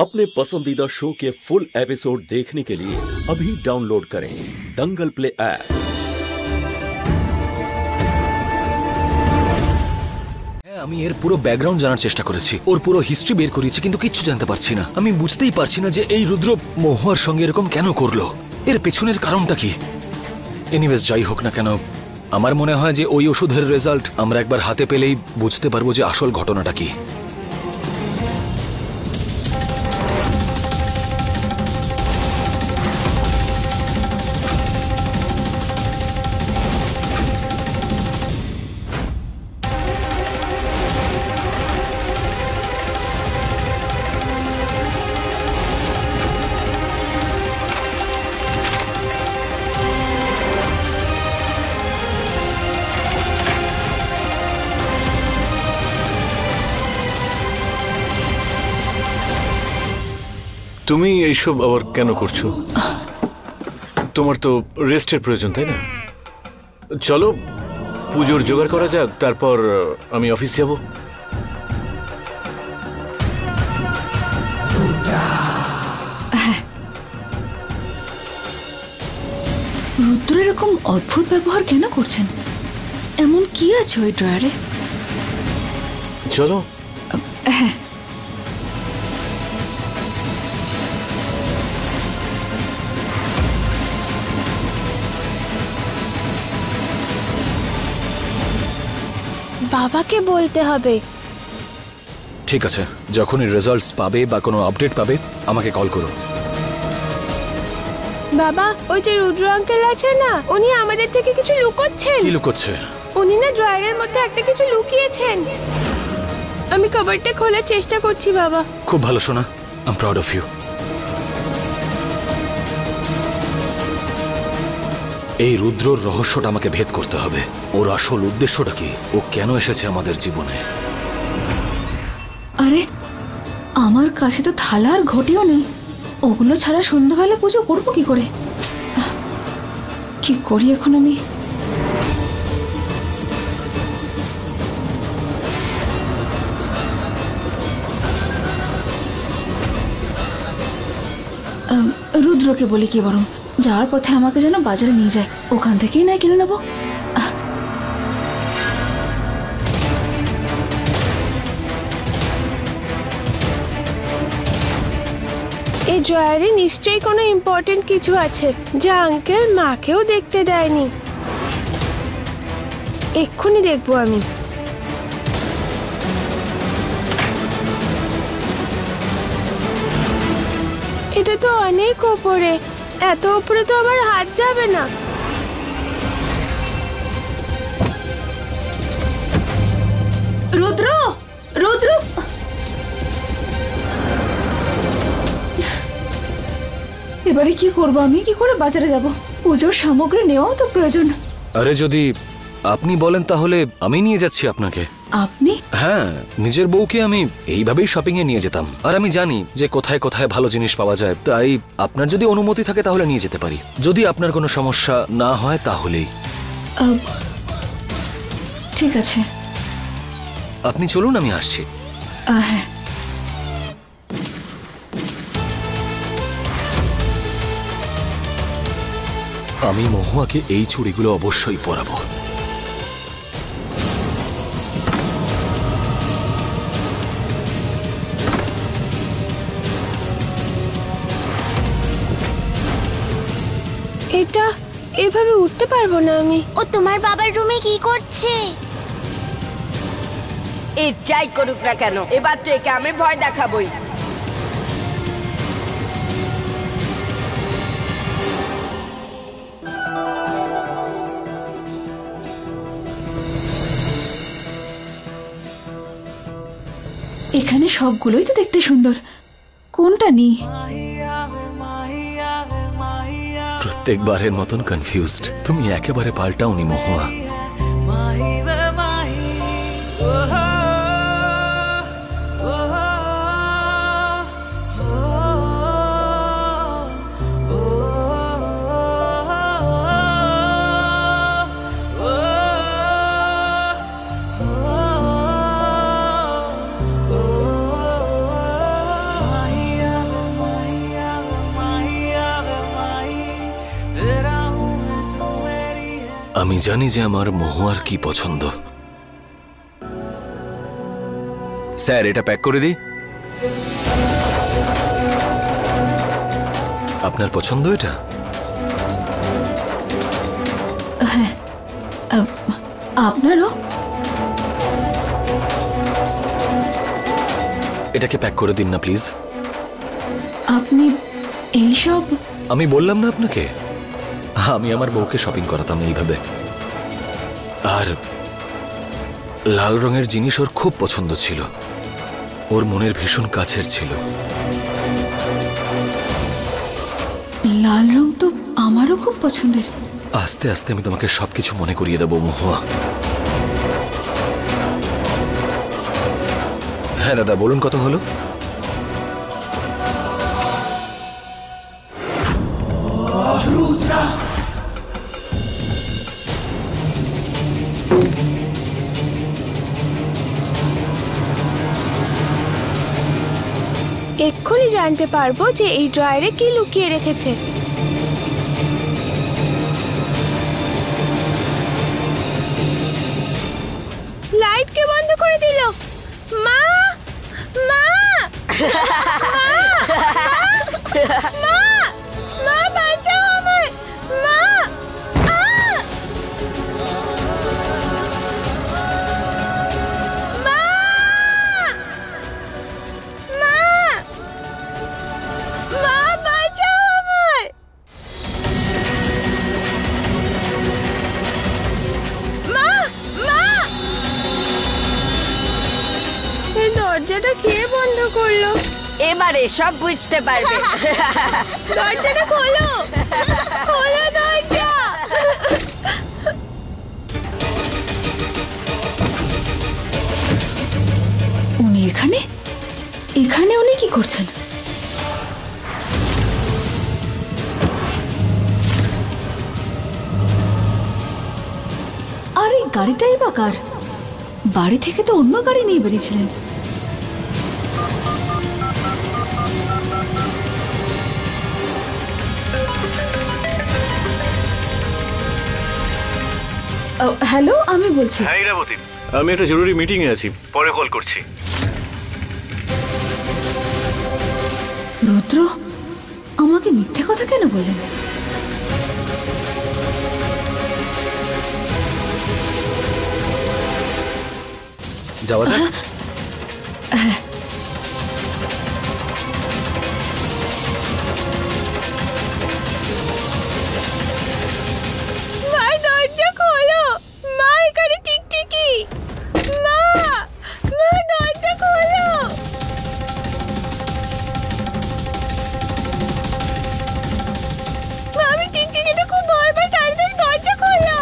अपने पसंदीदा शो के फुल एपिसोड देखने के लिए अभी डाउनलोड करें दंगल प्ले ऐप। আমি এর পুরো ব্যাকগ্রাউন্ড জানার চেষ্টা করেছি, ওর পুরো হিস্ট্রি বের করেছি, কিন্তু কিচ্ছু জানতে পারছি না। আমি বুঝতেই পারছি না যে এই রুদ্র মহুয়ার সঙ্গে এরকম কেন করলো, এর পেছনের কারণটা কি। এনিওয়েজ, যাই হোক না কেন, আমার মনে হয় যে ওই ওষুধের রেজাল্ট আমরা একবার হাতে পেলেই বুঝতে পারবো যে আসল ঘটনাটা কি। তুমি এইসব আবার কেন করছো? তোমার তো রেস্টের প্রয়োজন, তাই না? চলো পুজোর জোগাড় করা যাক, তারপর আমি অফিস যাব। রুদ্র এরকম অদ্ভুত ব্যবহার কেন করছেন? এমন কি আছে ওই ড্রয়ারে? চলো। হ্যাঁ, বাবাকে বলতে হবে। ঠিক আছে, যখনই রেজাল্টস পাবে বা কোনো আপডেট পাবে আমাকে কল করো। বাবা, ওই যে রুদ্র আঙ্কেল আছে না, উনি আমাদের থেকে কিছু লুকোচ্ছেন। কি লুকোচ্ছে? উনি না ড্রয়ারের মধ্যে একটা কিছু লুকিয়েছেন। আমি কভারটা খোলার চেষ্টা করছি বাবা। খুব ভালো শোনা, I am proud of you. এই রুদ্রর রহস্যটা আমাকে ভেদ করতে হবে। ওর আসল উদ্দেশ্যটা কি? ও কেন এসেছে আমাদের জীবনে? আরে আমার কাছে তো থালা আর ঘটিও নেই। ওগুলো ছাড়া সন্ধ্যাবেলা পুজো করবো কি করে? কি করি এখন আমি? রুদ্রকে বলি কি বরং, যাওয়ার পথে আমাকে যেন বাজারে নিয়ে যায়, ওখান থেকেই না কিনে নেবো। এই ড্রয়ারে নিশ্চয়ই কোনো ইম্পর্টেন্ট কিছু আছে যা আঙ্কেল মাকেও দেখতে দেয়নি। এক্ষুনি দেখবো আমি। এটা তো অনেক ওপরে, এত উপরে তো আমার হাত যাবে না। রুদ্র, রুদ্র, এবারে কি করবো আমি? কি করে বাজারে যাব? পুজোর সামগ্রী নেওয়াও তো প্রয়োজন। আরে যদি আপনি বলেন তাহলে আমি নিয়ে যাচ্ছি আপনাকে। আপনি? হ্যাঁ, নিজের বউকে আমি এইভাবেই শপিং এ নিয়ে যেতাম, আর আমি জানি যে কোথায় কোথায় ভালো জিনিস পাওয়া যায়, তাই আপনার যদি অনুমতি থাকে তাহলে নিয়ে যেতে পারি, যদি আপনার কোনো সমস্যা না হয় তাহলেই। ঠিক আছে, আপনি চলুন, আমি আসছি। হ্যাঁ। আমি মহুয়াকে এই চুড়িগুলো অবশ্যই পরাবো। এটা এভাবে উঠতে পারবো না আমি। ও তোমার বাবার রুমে কি করছে? এ যাই করুক না কেন, এবার তো একে আমি ভয় দেখাবই। এখানে সবগুলোই তো দেখতে সুন্দর, কোনটা নি? প্রত্যেকবারের মতন কনফিউজড। তুমি একেবারে পাল্টাওনি মহুয়া। আমি জানি যে আমার মহুয়ার কি পছন্দ। স্যার, এটা প্যাক করে দিই। আপনার পছন্দ এটা? আপনারও? এটাকে প্যাক করে দিন না প্লিজ। আপনি এইসব? আমি বললাম না আপনাকে, আমি আমার বউকে শপিং করাতাম এইভাবে। আর লাল রঙের জিনিস ওর খুব পছন্দ ছিল, ওর মনের ভীষণ কাছের ছিল। লাল রং তো আমারও খুব পছন্দের। আস্তে আস্তে আমি তোমাকে সবকিছু মনে করিয়ে দেবো মহুয়া। হ্যাঁ দাদা, বলুন কত হলো? এক্ষুনি জানতে পারবো যে এই ড্রয়ারে কি লুকিয়ে রেখেছে। লাইট কে বন্ধ করে দিল? মা, মা, মা, মা, বাঁচাও আমায়, মা। দরজাটা কে বন্ধ করলো? এবারে সব বুঝতে পারবে। দরজাটা খোলো, খোলো দরজা। উনি এখানে? এখানে উনি কি করছেন? আর এই গাড়িটাই বা কার? বাড়ি থেকে তো অন্য গাড়ি নিয়ে বেরিয়েছিলেন। হ্যালো, আমি বলছি। হ্যাঁ ইরাবতী, আমি একটা জরুরি মিটিং এ আছি, পরে কল করছি। রুদ্র আমাকে মিথ্যে কথা কেন বললেন? যাওয়া যাক। ভাই দরজা খোলো, মা এখানে টিকটিকি। মা, মা দরজা খোলো। মা, আমি টিকটিকিতে খুব ভয় পাই, তাড়াতাড়ি দরজা খোলো।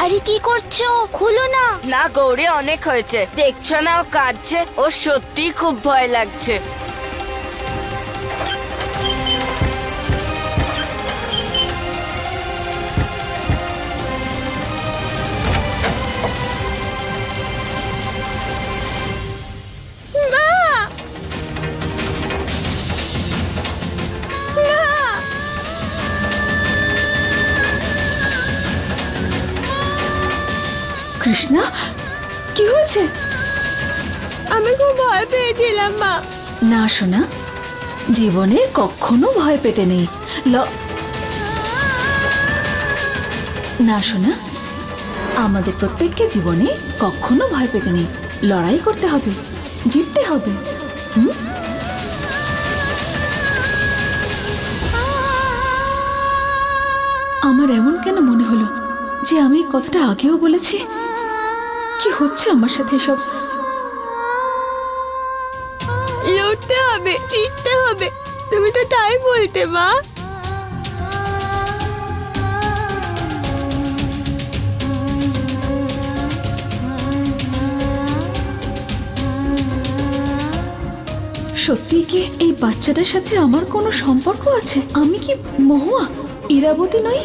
আরে কি করছো? খুলো না। না গৌরী, অনেক হয়েছে, দেখছো না ও কাঁদছে, ও সত্যি খুব ভয় লাগছে। কৃষ্ণা, কি হয়েছে? আমি খুব ভয় পেয়েছিলাম মা। না সোনা, জীবনে কখনো ভয় পেতে নেই। না সোনা, আমাদের প্রত্যেককে জীবনে কখনো ভয় পেতে নেই, লড়াই করতে হবে, জিততে হবে। আমার এমন কেন মনে হলো যে আমি কথাটা আগেও বলেছি? কি হচ্ছে আমার সাথে সব? লড়তে হবে, জিততে হবে, তুমি তো তাই বলতে মা। সত্যি কি এই বাচ্চাটার সাথে আমার কোনো সম্পর্ক আছে? আমি কি মহুয়া, ইরাবতী নই?